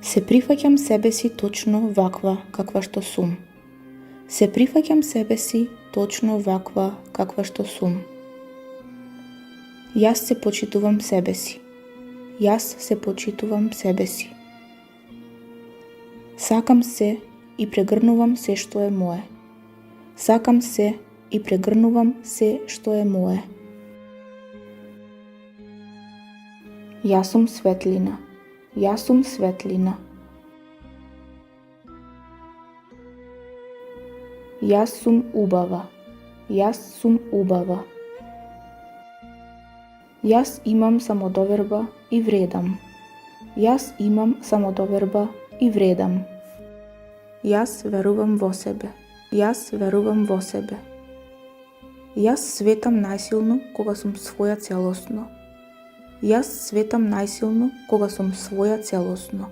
Се прифаќам себе си точно ваква каква што сум. Се прифаќам себе си точно ваква каква што сум. Јас се почитувам себе си. Јас се почитувам себе си. Сакам се и прегрнувам се што е мое. Сакам се и прегрнувам се што е мое. Јас сум светлина. Јас сум светлина. Јас сум убава. Јас сум убава. Јас имам самодоверба и вредам. Јас имам самодоверба и вредам. Јас верувам во себе. Јас верувам во себе. Јас светам најсилно кога сум своја целосно. Јас светам најсилно кога сум своја целосно.